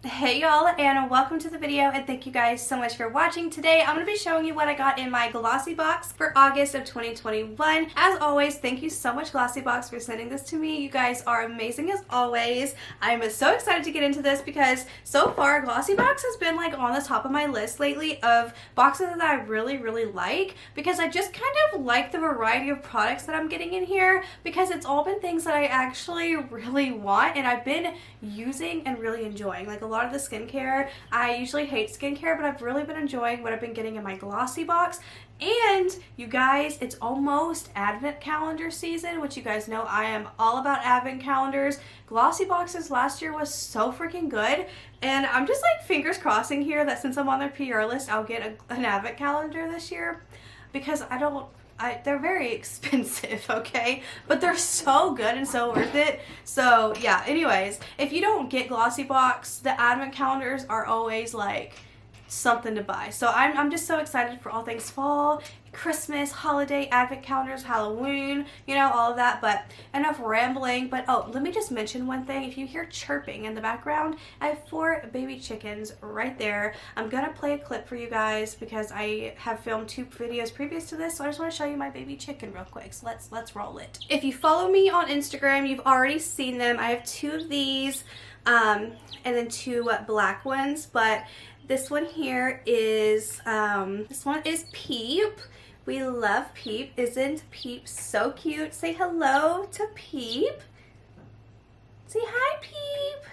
Hey y'all, and welcome to the video, and thank you guys so much for watching. Today I'm going to be showing you what I got in my Glossybox for August of 2021. As always, thank you so much Glossybox for sending this to me. You guys are amazing as always. I'm so excited to get into this because so far Glossybox has been like on the top of my list lately of boxes that I really like, because I just kind of like the variety of products that I'm getting in here, because it's all been things that I actually really want and I've been using and really enjoying. Like a lot of the skincare, I usually hate skincare, but I've really been enjoying what I've been getting in my Glossybox. And you guys, it's almost advent calendar season, which you guys know I am all about advent calendars. Glossyboxes last year was so freaking good, and I'm just like fingers crossing here that since I'm on their PR list, I'll get an advent calendar this year, because they're very expensive, okay? But they're so good and so worth it. So yeah, anyways, if you don't get Glossybox, the advent calendars are always like something to buy. So I'm just so excited for all things fall, Christmas, holiday, advent calendars, Halloween, you know, all of that. But enough rambling. But oh, let me just mention one thing. If you hear chirping in the background, I have 4 baby chickens right there. I'm gonna play a clip for you guys because I have filmed 2 videos previous to this, so I just want to show you my baby chicken real quick. So let's roll it. If you follow me on Instagram, you've already seen them. I have 2 of these and then 2 black ones, but this one here is Peep. We love Peep. Isn't Peep so cute? Say hello to Peep. Say hi, Peep.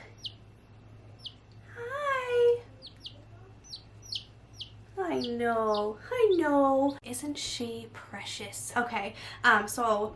Hi. I know. Isn't she precious? Okay, so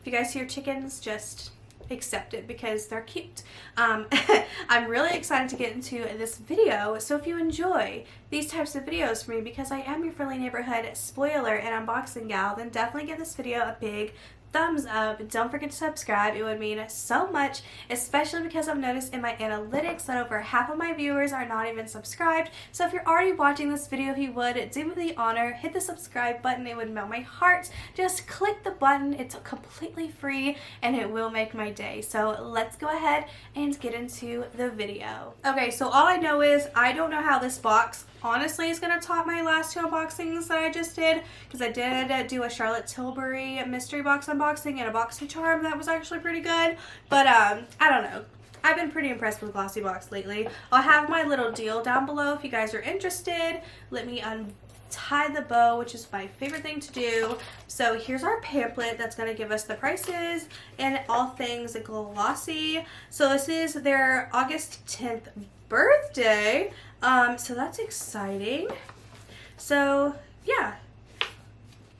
if you guys hear chickens, just accept it because they're cute. I'm really excited to get into this video, so if you enjoy these types of videos for me, because I am your friendly neighborhood spoiler and unboxing gal, then definitely give this video a big thumbs up. Don't forget to subscribe. It would mean so much, especially because I've noticed in my analytics that over half of my viewers are not even subscribed. So if you're already watching this video, if you would do me the honor, hit the subscribe button. It would melt my heart. Just click the button. It's completely free and it will make my day. So let's go ahead and get into the video. Okay, so all I know is I don't know how this box honestly is going to top my last 2 unboxings that I just did, because I did do a Charlotte Tilbury mystery box unboxing and a BoxyCharm that was actually pretty good, but I don't know. I've been pretty impressed with Glossybox lately. I'll have my little deal down below if you guys are interested. Let me untie the bow, which is my favorite thing to do. So here's our pamphlet that's going to give us the prices and all things glossy. So this is their August 10th birthday, so that's exciting. So yeah,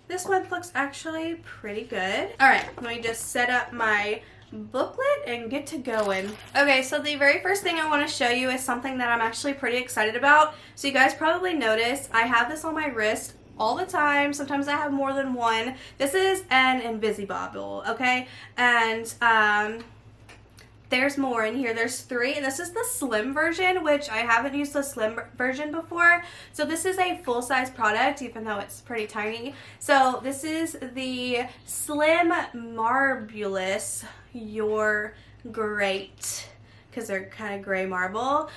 this one looks actually pretty good. All right, let me just set up my booklet and get to going. Okay, so the very first thing I want to show you is something that I'm actually pretty excited about. So you guys probably noticed I have this on my wrist all the time. Sometimes I have more than one. This is an Invisibobble, okay? And there's more in here. There's 3, and this is the slim version, which I haven't used the slim version before. So this is a full-size product, even though it's pretty tiny. So this is the Slim Marbulous. You're great, because they're kind of gray marble.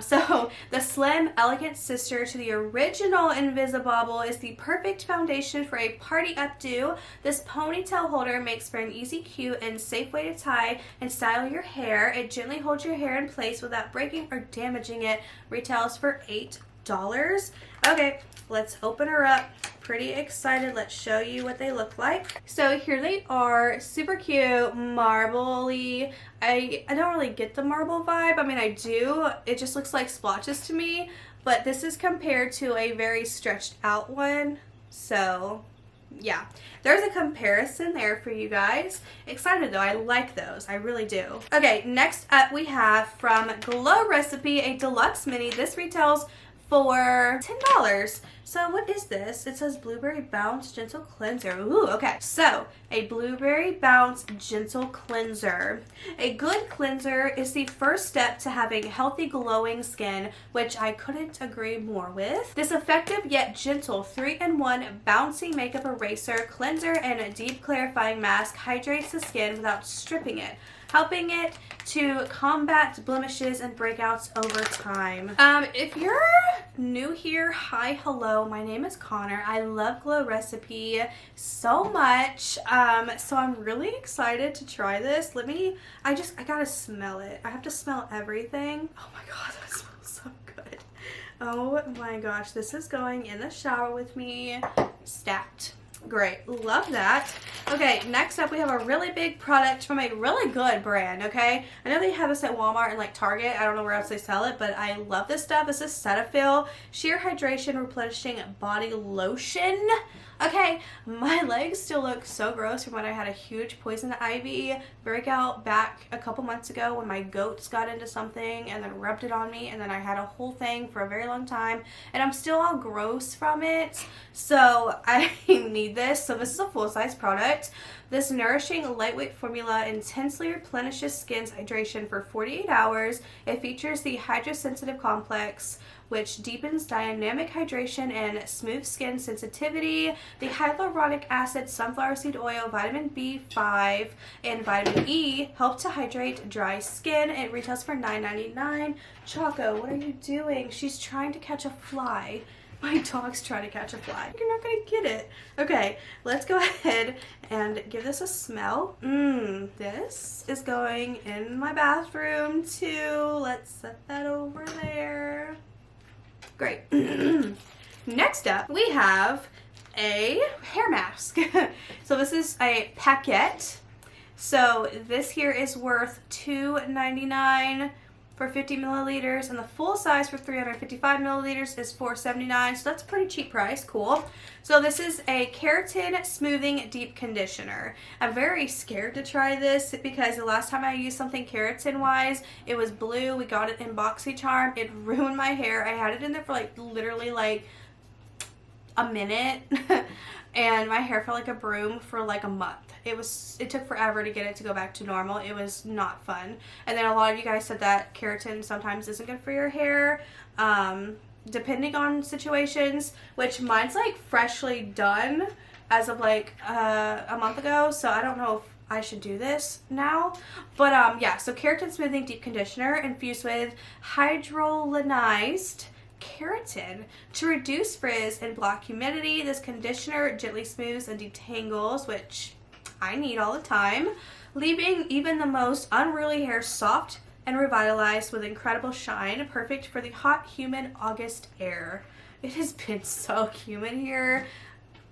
So the slim, elegant sister to the original Invisibobble is the perfect foundation for a party updo. This ponytail holder makes for an easy, cute, and safe way to tie and style your hair. It gently holds your hair in place without breaking or damaging it. Retails for $8. Okay, let's open her up. Pretty excited. Let's show you what they look like. So here they are, super cute, marbly. I don't really get the marble vibe. I mean, I do. It just looks like splotches to me, but this is compared to a very stretched out one. So yeah, there's a comparison there for you guys. Excited though, I like those, I really do. Okay, next up we have from Glow Recipe, a deluxe mini. This retails for $10. So what is this? It says Blueberry Bounce Gentle Cleanser. Ooh, okay. So a Blueberry Bounce Gentle Cleanser. A good cleanser is the first step to having healthy glowing skin, which I couldn't agree more with. This effective yet gentle 3-in-1 bouncy makeup eraser, cleanser, and a deep clarifying mask hydrates the skin without stripping it. helping it to combat blemishes and breakouts over time. If you're new here, hi, hello, my name is Connor. I love Glow Recipe so much. So I'm really excited to try this. I gotta smell it. I have to smell everything. Oh my god, that smells so good. Oh my gosh, this is going in the shower with me. Stacked. Great, love that. Okay, next up we have a really big product from a really good brand, okay? I know they have this at Walmart and like Target. I don't know where else they sell it, but I love this stuff. This is Cetaphil Sheer Hydration Replenishing Body Lotion. Okay, my legs still look so gross from when I had a huge poison ivy breakout back a couple months ago when my goats got into something and then rubbed it on me, and then I had a whole thing for a very long time and I'm still all gross from it. So I need this. So this is a full-size product. This nourishing lightweight formula intensely replenishes skin's hydration for 48 hours. It features the hydrosensitive complex, which deepens dynamic hydration and smooth skin sensitivity. The hyaluronic acid, sunflower seed oil, vitamin B5, and vitamin E help to hydrate dry skin. It retails for $9.99. Choco, what are you doing? She's trying to catch a fly. My dog's trying to catch a fly. You're not gonna get it. Okay, let's go ahead and give this a smell. This is going in my bathroom too. Let's set that over there. Great. Next up, we have a hair mask. So this is a paquette. So this here is worth $2.99 for 50 milliliters, and the full size for 355 milliliters is $4.79. So that's a pretty cheap price. Cool. So this is a Keratin Smoothing Deep Conditioner. I'm very scared to try this because the last time I used something keratin wise, it was blue. We got it in BoxyCharm. It ruined my hair. I had it in there for like literally like a minute and my hair felt like a broom for like a month. It took forever to get it to go back to normal. It was not fun. And then a lot of you guys said that keratin sometimes isn't good for your hair, depending on situations, which mine's like freshly done as of like a month ago, so I don't know if I should do this now. But yeah, so Keratin Smoothing Deep Conditioner infused with hydrolyzed keratin to reduce frizz and block humidity. This conditioner gently smooths and detangles, which I need all the time, leaving even the most unruly hair soft and revitalized with incredible shine, perfect for the hot, humid August air. It has been so humid here.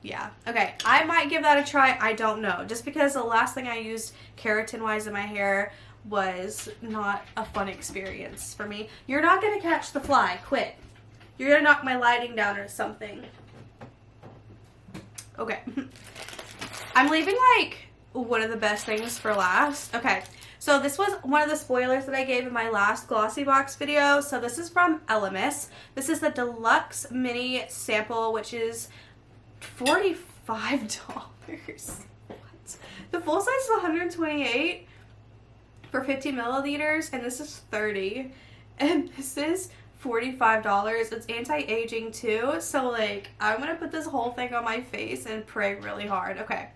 Yeah, okay, I might give that a try. I don't know, just because the last thing I used keratin-wise in my hair was not a fun experience for me. You're not gonna catch the fly. Quit. You're gonna knock my lighting down or something. Okay. I'm leaving like one of the best things for last. Okay, so this was one of the spoilers that I gave in my last Glossybox video. So this is from Elemis. This is the deluxe mini sample, which is $45. What? The full size is $128 for 50 milliliters, and this is $30. And this is $45. It's anti-aging too, so like I'm gonna put this whole thing on my face and pray really hard. Okay.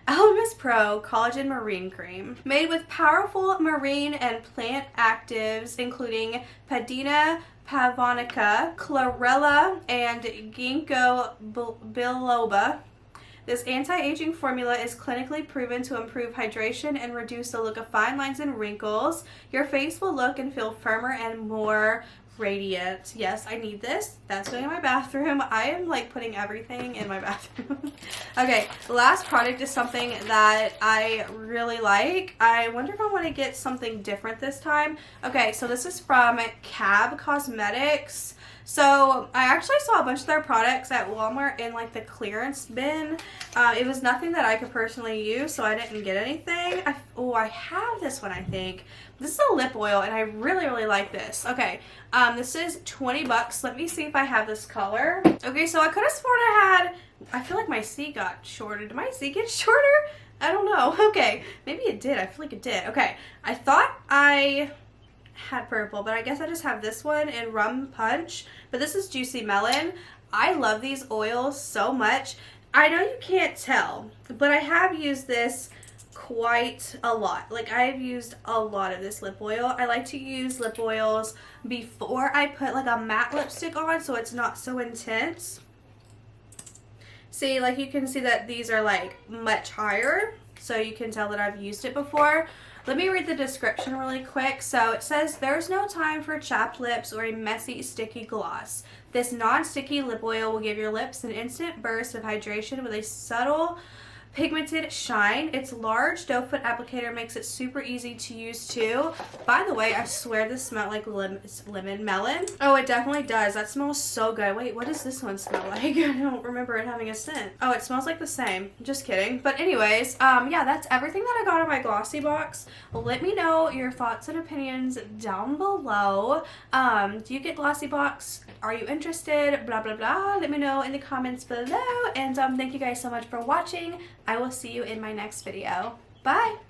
Elemis Pro Collagen Marine Cream, made with powerful marine and plant actives including Padina pavonica, chlorella, and ginkgo biloba. This anti-aging formula is clinically proven to improve hydration and reduce the look of fine lines and wrinkles. Your face will look and feel firmer and more radiant. Yes, I need this. That's going in my bathroom. I am like putting everything in my bathroom. Okay, the last product is something that I really like. I wonder if I want to get something different this time. Okay, so this is from Cab Cosmetics. So I actually saw a bunch of their products at Walmart in like the clearance bin. It was nothing that I could personally use, so I didn't get anything. I have this one, I think. This is a lip oil, and I really, really like this. Okay, this is $20. Let me see if I have this color. Okay, so I could have sworn I feel like my C got shorter. Did my C get shorter? I don't know. Okay, maybe it did. I feel like it did. Okay, I thought I had purple, but I guess I just have this one in Rum Punch. But this is Juicy Melon. I love these oils so much. I know you can't tell, but I have used this quite a lot. Like, I've used a lot of this lip oil. I like to use lip oils before I put like a matte lipstick on so it's not so intense. See, like you can see that these are like much higher, so you can tell that I've used it before. Let me read the description really quick. So it says, there's no time for chapped lips or a messy, sticky gloss. This non-sticky lip oil will give your lips an instant burst of hydration with a subtle pigmented shine. Its large doe foot applicator makes it super easy to use too. By the way, I swear this smells like lemon melon. Oh, it definitely does. That smells so good. Wait, what does this one smell like? I don't remember it having a scent. Oh, it smells like the same. Just kidding. But anyways, yeah, that's everything that I got in my Glossybox. Let me know your thoughts and opinions down below. Do you get Glossybox? Are you interested? Blah, blah, blah. Let me know in the comments below. And thank you guys so much for watching. I will see you in my next video. Bye!